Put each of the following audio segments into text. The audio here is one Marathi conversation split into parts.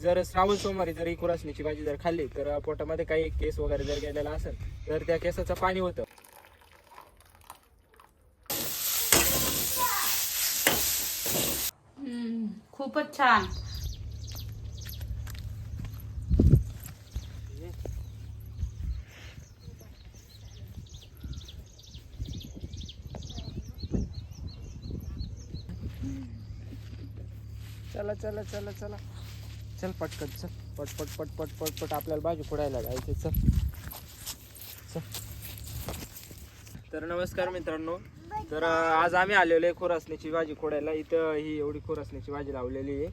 जर श्रावण सोमवारी जर ही खुरासणीची भाजी जर खाल्ली तर पोटामध्ये काही केस वगैरे जर गेलेला असेल तर त्या केसाचं पाणी होतं. खूपच छान. चला चला चला चला चल पटकन चल पट पट पट पट पट पट आपल्याला भाजी फोडायला जायचे. चल चल. तर नमस्कार मित्रांनो, तर आज आम्ही आलेलो आहे खुरासणीची भाजी खोडायला. इथं ही एवढी खुरासणीची भाजी लावलेली आहे.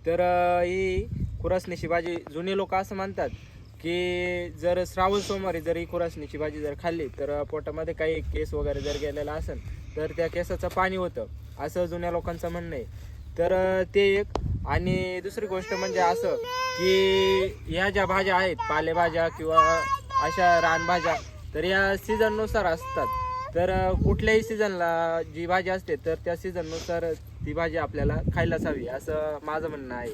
तर ही खुरासणीची भाजी जुने लोक असं म्हणतात की जर श्रावण सोमवारी जर ही खुरासणीची भाजी जर खाल्ली तर पोटामध्ये काही केस वगैरे जर गेलेला असेल तर त्या केसाचं पाणी होतं, असं जुन्या लोकांचं म्हणणं आहे. तर ते एक. आणि दुसरी गोष्ट म्हणजे असं की ह्या ज्या भाज्या आहेत पालेभाज्या किंवा अशा रानभाज्या तर या सीझननुसार असतात. तर कुठल्याही सीझनला जी भाजी असते तर त्या सीझननुसार ती भाजी आपल्याला खायलाच हवी, असं माझं म्हणणं आहे.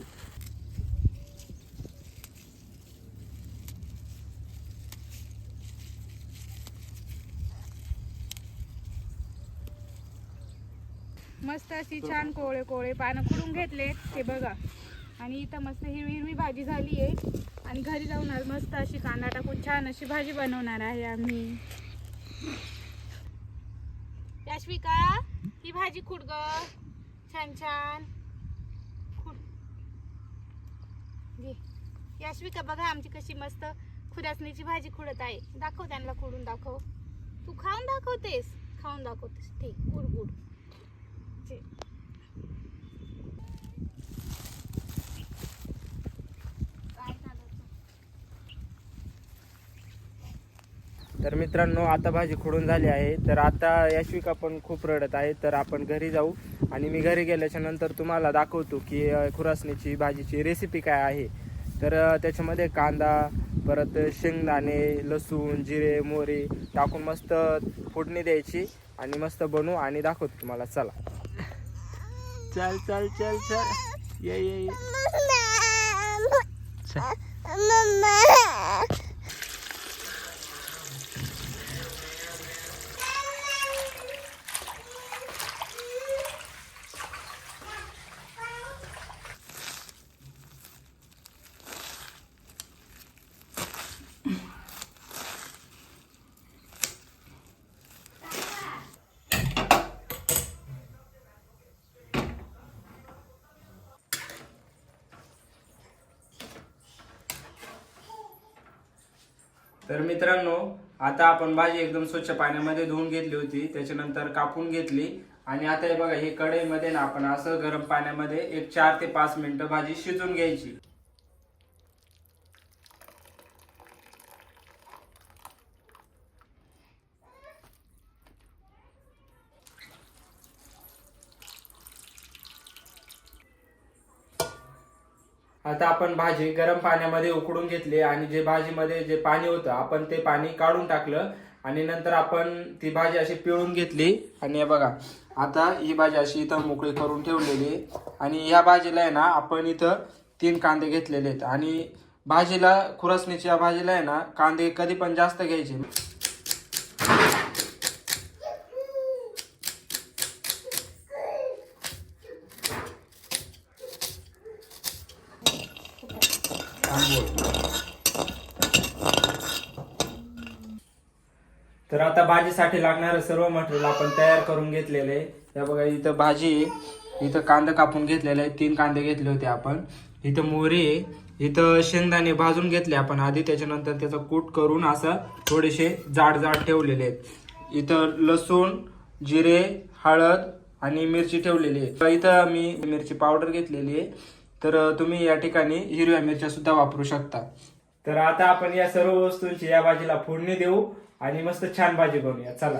मस्त अशी छान कोवळे कोवळे पानं खुडून घेतलेत हे बघा. आणि इथं मस्त हिरवी हिरवी भाजी झाली आहे. आणि घरी जाऊन आज मस्त अशी कांदा टाकून छान अशी भाजी बनवणार आहे आम्ही. याश्विका ही भाजी खुड ग, छान छान खुड घे. याश्विका बघा आमची कशी मस्त खुरासणीची भाजी खुडत आहे. दाखव त्यांना खुडून दाखव. तू खाऊन दाखवतेस, खाऊन दाखवतेस. ठीक, गुड गुड. तर मित्रांनो आता भाजी खोडून झाली आहे. तर आता यशविका पण खूप रडत आहे. तर आपण घरी जाऊ आणि मी घरी गेल्याच्या नंतर तुम्हाला दाखवतो की खुरासणीची भाजीची रेसिपी काय आहे. तर त्याच्यामध्ये कांदा, परत शेंगदाणे, लसूण, जिरे, मोहरी टाकून मस्त फोडणी द्यायची आणि मस्त बनवू आणि दाखवतो तुम्हाला. चला चल चल चल चल ये ये तर मित्रांनो आता आपण भाजी एकदम स्वच्छ पाण्यामध्ये धुवून घेतली होती, त्याच्यानंतर कापून घेतली. आणि आता हे बघा, हे कढईमध्ये ना आपण असं गरम पाण्यामध्ये एक 4 ते 5 मिनिटं भाजी शिजून घ्यायची. आता आपण भाजी गरम पाण्यामध्ये उकडून घेतली आणि जे भाजीमध्ये जे पाणी होतं आपण ते पाणी काढून टाकलं. आणि नंतर आपण ती भाजी अशी पिळून घेतली. आणि हे बघा आता ही भाजी अशी इथं मोकळी करून ठेवलेली आहे. आणि ह्या भाजीला आहे ना आपण इथं 3 कांदे घेतलेले आहेत. आणि भाजीला खुरासणीच्या भाजीला आहे ना कांदे कधी पण जास्त घ्यायचे. तर आता भाजीसाठी लागणारं सर्व मटेरियल आपण तयार करून घेतलेलं आहे. या बघा इथं भाजी आहे, इथं कांदा कापून घेतलेला आहे, 3 कांदे घेतले होते आपण. इथं मोहरी आहे, इथं शेंगदाणे भाजून घेतले आपण आधी, त्याच्यानंतर त्याचा कूट करून असं थोडेसे जाड जाड ठेवलेले आहेत. इथं लसूण, जिरे, हळद आणि मिरची ठेवलेली आहे. इथं मी मिरची पावडर घेतलेली आहे. तर तुम्ही या ठिकाणी हिरव्या मिरच्या सुद्धा वापरू शकता. तर आता आपण या सर्व वस्तूंची या भाजीला फोडणी देऊ आणि मस्त छान भाजी बनवूया. चला.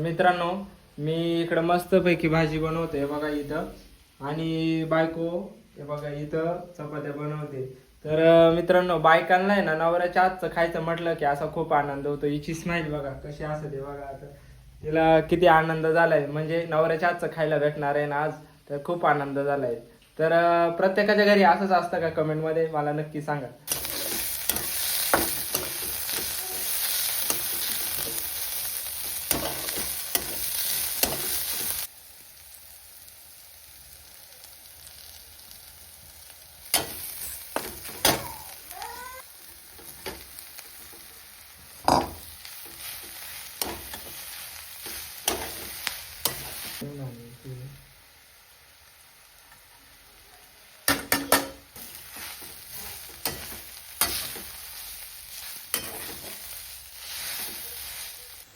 मित्रांनो मी इकडे मस्त पैकी भाजी बनवते बघा इथं. आणि बायको हे बघा इथं चपात्या बनवते. तर मित्रांनो, बायकांना आहे ना नवऱ्याच्या हातचं खायचं म्हटलं की असा खूप आनंद होतो. हिची स्माईल बघा कशी असते बघा. आता तिला किती आनंद झालाय, म्हणजे नवऱ्याच्या हातचं खायला भेटणार आहे ना आज, तर खूप आनंद झालाय. तर प्रत्येकाच्या घरी असंच असतं का? कमेंटमध्ये मला नक्की सांगा.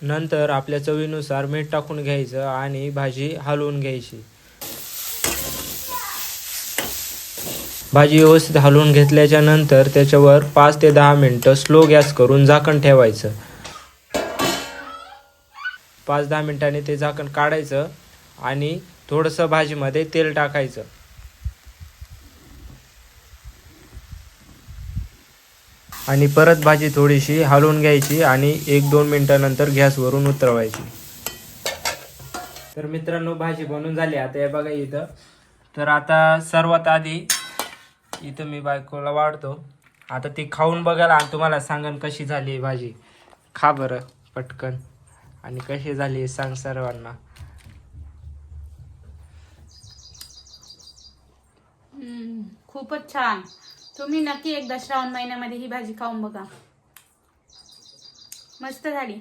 नंतर आपल्या चवीनुसार मीठ टाकून घ्यायचं आणि भाजी हलवून घ्यायची. भाजी व्यवस्थित हलवून घेतल्याच्या नंतर त्याच्यावर 5 ते 10 मिनटं स्लो गॅस करून झाकण ठेवायचं. 5-10 मिनिटांनी ते झाकण काढायचं आणि थोडंसं भाजीमध्ये तेल टाकायचं. आणि परत भाजी थोडीशी हलवून घ्यायची आणि 1-2 मिनिटानंतर गॅसवरून उतरवायची. तर मित्रांनो, भाजी बनून झाली. आता हे बघा इथं. तर आता सर्वात आधी इथं मी बायकोला वाढतो. आता ती खाऊन बघायला आणि तुम्हाला सांगन कशी झाली भाजी. खा बरं पटकन, आणि कशी झाली सांग सर्वांना. खूपच छान. तुम्ही नक्की एकदा श्रावण महिन्यामध्ये ही भाजी खाऊन बघा. मस्त झाली.